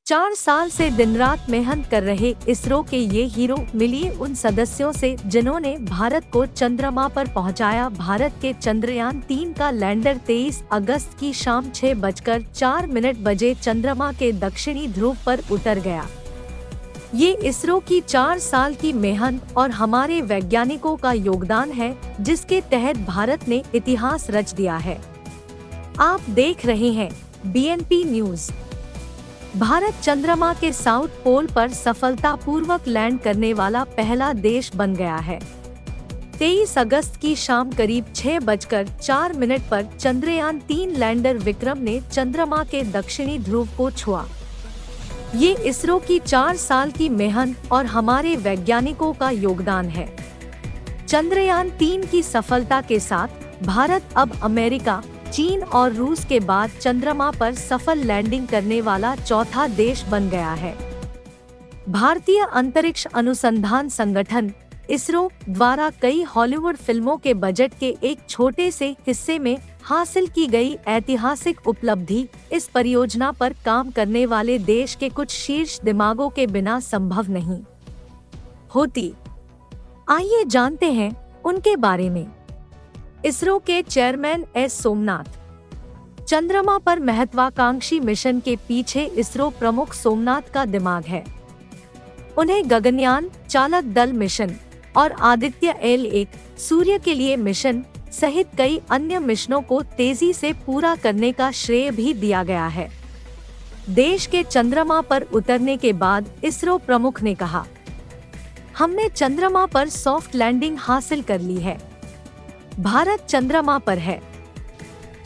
चार साल से दिन रात मेहनत कर रहे इसरो के ये हीरो मिलिए उन सदस्यों से जिन्होंने भारत को चंद्रमा पर पहुंचाया। भारत के चंद्रयान-3 का लैंडर 23 अगस्त की शाम 6:04 बजे चंद्रमा के दक्षिणी ध्रुव पर उतर गया। ये इसरो की 4 साल की मेहनत और हमारे वैज्ञानिकों का योगदान है, जिसके तहत भारत ने इतिहास रच दिया है। आप देख रहे हैं BNP न्यूज। भारत चंद्रमा के साउथ पोल पर सफलतापूर्वक लैंड करने वाला पहला देश बन गया है। 23 अगस्त की शाम करीब 6:04 पर चंद्रयान-3 लैंडर विक्रम ने चंद्रमा के दक्षिणी ध्रुव को छुआ। ये इसरो की 4 साल की मेहनत और हमारे वैज्ञानिकों का योगदान है। चंद्रयान-3 की सफलता के साथ भारत अब अमेरिका, चीन और रूस के बाद चंद्रमा पर सफल लैंडिंग करने वाला चौथा देश बन गया है। भारतीय अंतरिक्ष अनुसंधान संगठन इसरो द्वारा कई हॉलीवुड फिल्मों के बजट के एक छोटे से हिस्से में हासिल की गई ऐतिहासिक उपलब्धि इस परियोजना पर काम करने वाले देश के कुछ शीर्ष दिमागों के बिना संभव नहीं होती। आइए जानते हैं उनके बारे में। इसरो के चेयरमैन एस सोमनाथ। चंद्रमा पर महत्वाकांक्षी मिशन के पीछे इसरो प्रमुख सोमनाथ का दिमाग है। उन्हें गगनयान, चालक दल मिशन और आदित्य L1 सूर्य के लिए मिशन सहित कई अन्य मिशनों को तेजी से पूरा करने का श्रेय भी दिया गया है। देश के चंद्रमा पर उतरने के बाद इसरो प्रमुख ने कहा, हमने चंद्रमा पर सॉफ्ट लैंडिंग हासिल कर ली है। भारत चंद्रमा पर है।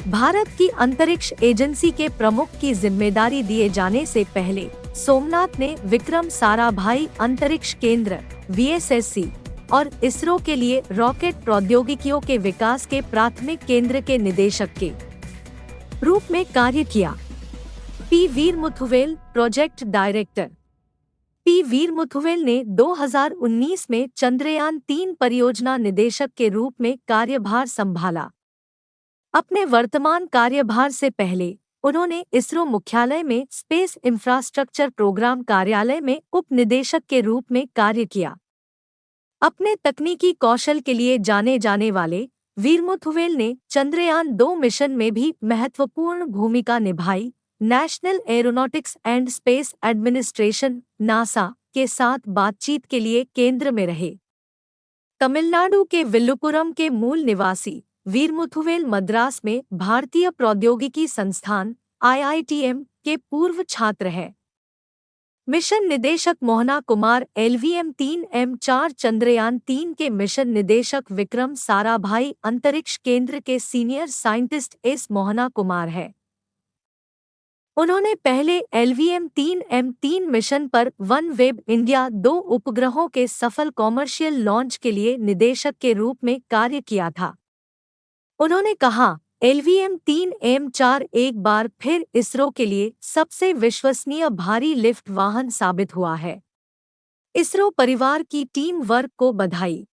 भारत की अंतरिक्ष एजेंसी के प्रमुख की जिम्मेदारी दिए जाने से पहले सोमनाथ ने विक्रम साराभाई अंतरिक्ष केंद्र VSSC और इसरो के लिए रॉकेट प्रौद्योगिकियों के विकास के प्राथमिक केंद्र के निदेशक के रूप में कार्य किया। P Veeramuthuvel project director. P Veeramuthuvel ने 2019 में चंद्रयान-3 परियोजना निदेशक के रूप में कार्यभार संभाला। अपने वर्तमान कार्यभार से पहले उन्होंने इसरो मुख्यालय में स्पेस इंफ्रास्ट्रक्चर प्रोग्राम कार्यालय में उप निदेशक के रूप में कार्य किया। अपने तकनीकी कौशल के लिए जाने जाने वाले वीरमुथुवेल ने चंद्रयान-2 मिशन में भी महत्वपूर्ण भूमिका निभाई। National aeronautics and space administration NASA के साथ बातचीत के लिए केंद्र में रहे। तमिलनाडु के विल्लुपुरम के मूल निवासी वीरमुथुवेल मद्रास में भारतीय प्रौद्योगिकी संस्थान IITM के पूर्व छात्र हैं। मिशन निदेशक मोहना कुमार LVM-3M4 चंद्रयान-3 के मिशन निदेशक विक्रम साराभाई अंतरिक्ष केंद्र के senior scientist S Mohana Kumar है। उन्होंने पहले LVM-3M3 मिशन पर OneWeb India 2 उपग्रहों के सफल कॉमर्शियल लॉन्च के लिए निदेशक के रूप में कार्य किया था। उन्होंने कहा, LVM-3M4 एक बार फिर इसरो के लिए सबसे विश्वसनीय भारी लिफ्ट वाहन साबित हुआ है। इसरो परिवार की टीम वर्क को बधाई।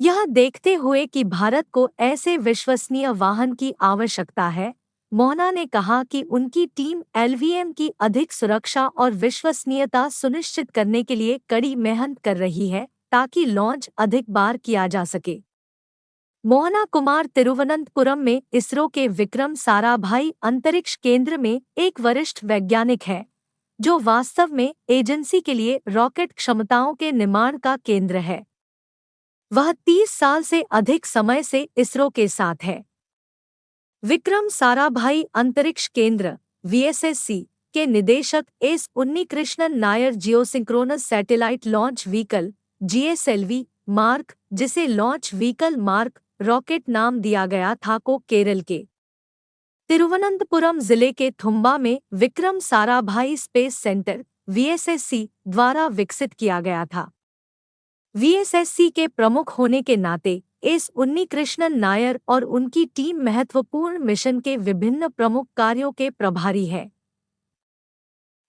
यह देखते हुए कि भारत को ऐसे विश्वसनीय वाहन की आवश्यकता है, मोहना ने कहा कि उनकी टीम LVM की अधिक सुरक्षा और विश्वसनीयता सुनिश्चित करने के लिए कड़ी मेहनत कर रही है ताकि लॉन्च अधिक बार किया जा सके। मोहना कुमार तिरुवनंतपुरम में इसरो के विक्रम साराभाई अंतरिक्ष केंद्र में एक वरिष्ठ वैज्ञानिक है, जो वास्तव में एजेंसी के लिए रॉकेट क्षमताओं के निर्माण का केंद्र है। वह 30 साल से अधिक समय से इसरो के साथ है। विक्रम साराभाई अंतरिक्ष केंद्र VSSC के निदेशक S Unnikrishnan Nair geosynchronous satellite launch vehicle GSLV mark, जिसे लॉन्च व्हीकल मार्क रॉकेट नाम दिया गया था, को केरल के तिरुवनंतपुरम जिले के थुम्बा में Vikram Sarabhai space centre VSSC द्वारा विकसित किया गया था। VSSC के प्रमुख होने के नाते एस उन्नीकृष्णन नायर और उनकी टीम महत्वपूर्ण मिशन के विभिन्न प्रमुख कार्यों के प्रभारी है।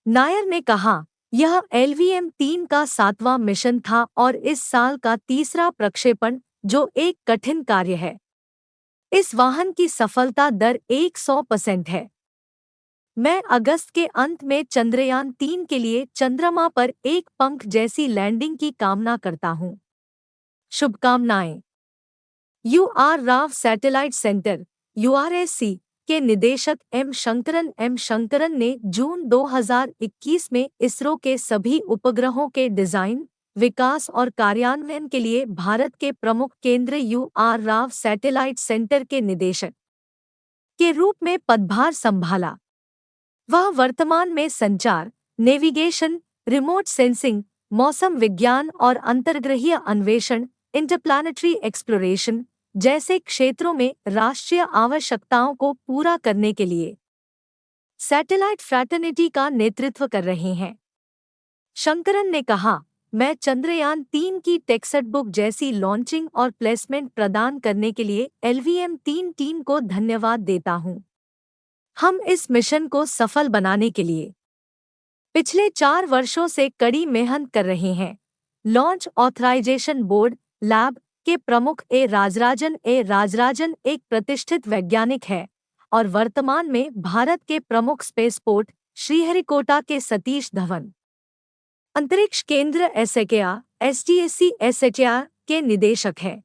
नायर ने कहा, यह LVM-3 का 7वां मिशन था और इस साल का तीसरा प्रक्षेपण जो एक कठिन कार्य है। इस वाहन की सफलता दर 100% है। मैं अगस्त के अंत में चंद्रयान 3 के लिए चंद्रमा पर एक पंख जैसी लैंडिंग की कामना करता हूँ। शुभकामनाएं। UR Rao satellite centre URSC के निदेशक एम शंकरन ने जून 2021 में इसरो के सभी उपग्रहों के डिजाइन, विकास और कार्यान्वयन के लिए भारत के प्रमुख केंद्र UR राव सैटेलाइट सेंटर के निदेशक के रूप में पदभार संभाला। वह वर्तमान में संचार, नेविगेशन, रिमोट सेंसिंग, मौसम विज्ञान और अंतर्ग्रहीय अन्वेषण इंटरप्लैनेटरी एक्सप्लोरेशन जैसे क्षेत्रों में राष्ट्रीय आवश्यकताओं को पूरा करने के लिए सैटेलाइट फ्रैटर्निटी का नेतृत्व कर रहे हैं। शंकरन ने कहा, मैं चंद्रयान 3 की टेक्सट बुक जैसी लॉन्चिंग और प्लेसमेंट प्रदान करने के लिए LVM-3 टीम को धन्यवाद देता हूं। हम इस मिशन को सफल बनाने के लिए पिछले 4 वर्षों से कड़ी मेहनत कर रहे हैं। लॉन्च ऑथराइजेशन बोर्ड लैब के प्रमुख ए राजराजन एक प्रतिष्ठित वैज्ञानिक है और वर्तमान में भारत के प्रमुख स्पेसपोर्ट श्रीहरिकोटा के सतीश धवन अंतरिक्ष केंद्र SDSC के निदेशक हैं।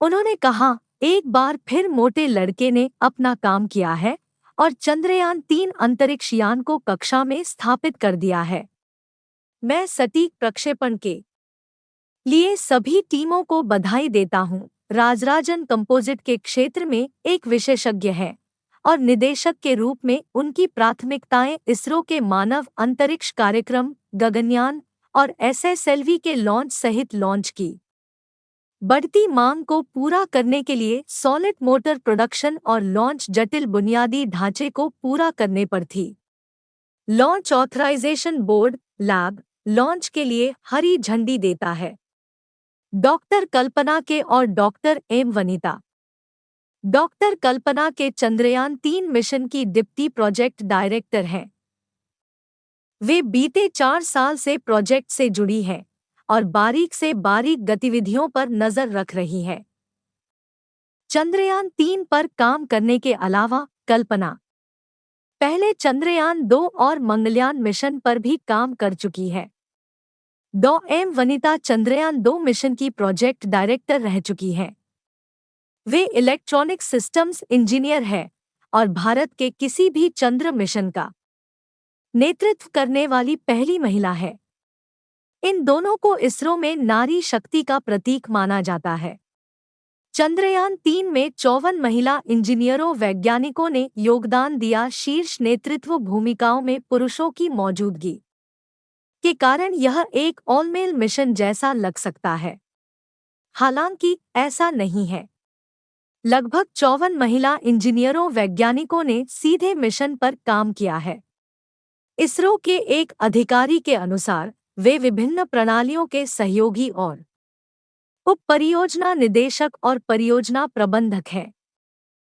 उन्होंने कहा, एक बार फिर मोटे लड़के ने अपना काम किया है और चंद्रयान 3 अंतरिक्ष यान को कक्षा में स्थापित कर दिया है। मैं सटीक प्रक्षेपण के लिए सभी टीमों को बधाई देता हूं। राजराजन कंपोजिट के क्षेत्र में एक विशेषज्ञ है और निदेशक के रूप में उनकी प्राथमिकताएं इसरो के मानव अंतरिक्ष कार्यक्रम, गगनयान और SSLV के लॉन्च सहित लॉन्च की बढ़ती मांग को पूरा करने के लिए सॉलिड मोटर प्रोडक्शन और लॉन्च जटिल बुनियादी ढांचे को पूरा करने पर थी। Launch authorisation board lab launch के लिए हरी झंडी देता है। डॉक्टर कल्पना के और डॉक्टर एम वनिता। डॉक्टर कल्पना के चंद्रयान 3 मिशन की डिप्टी प्रोजेक्ट डायरेक्टर हैं। वे बीते 4 साल से प्रोजेक्ट से जुड़ी हैं और बारीक से बारीक गतिविधियों पर नजर रख रही है। चंद्रयान 3 पर काम करने के अलावा कल्पना पहले चंद्रयान 2 और मंगलयान मिशन पर भी काम कर चुकी है। डॉ एम वनिता चंद्रयान 2 मिशन की प्रोजेक्ट डायरेक्टर रह चुकी हैं। वे इलेक्ट्रॉनिक सिस्टम्स इंजीनियर है और भारत के किसी भी चंद्र मिशन का नेतृत्व करने वाली पहली महिला है। इन दोनों को इसरो में नारी शक्ति का प्रतीक माना जाता है। चंद्रयान 3 में 54 महिला इंजीनियरों वैज्ञानिकों ने योगदान दिया। शीर्ष नेतृत्व भूमिकाओं में पुरुषों की मौजूदगी के कारण यह एक ऑल-मेल मिशन जैसा लग सकता है, हालांकि ऐसा नहीं है। लगभग 54 महिला इंजीनियरों वैज्ञानिकों ने सीधे मिशन पर काम किया है। इसरो के एक अधिकारी के अनुसार वे विभिन्न प्रणालियों के सहयोगी और उप परियोजना निदेशक और परियोजना प्रबंधक हैं।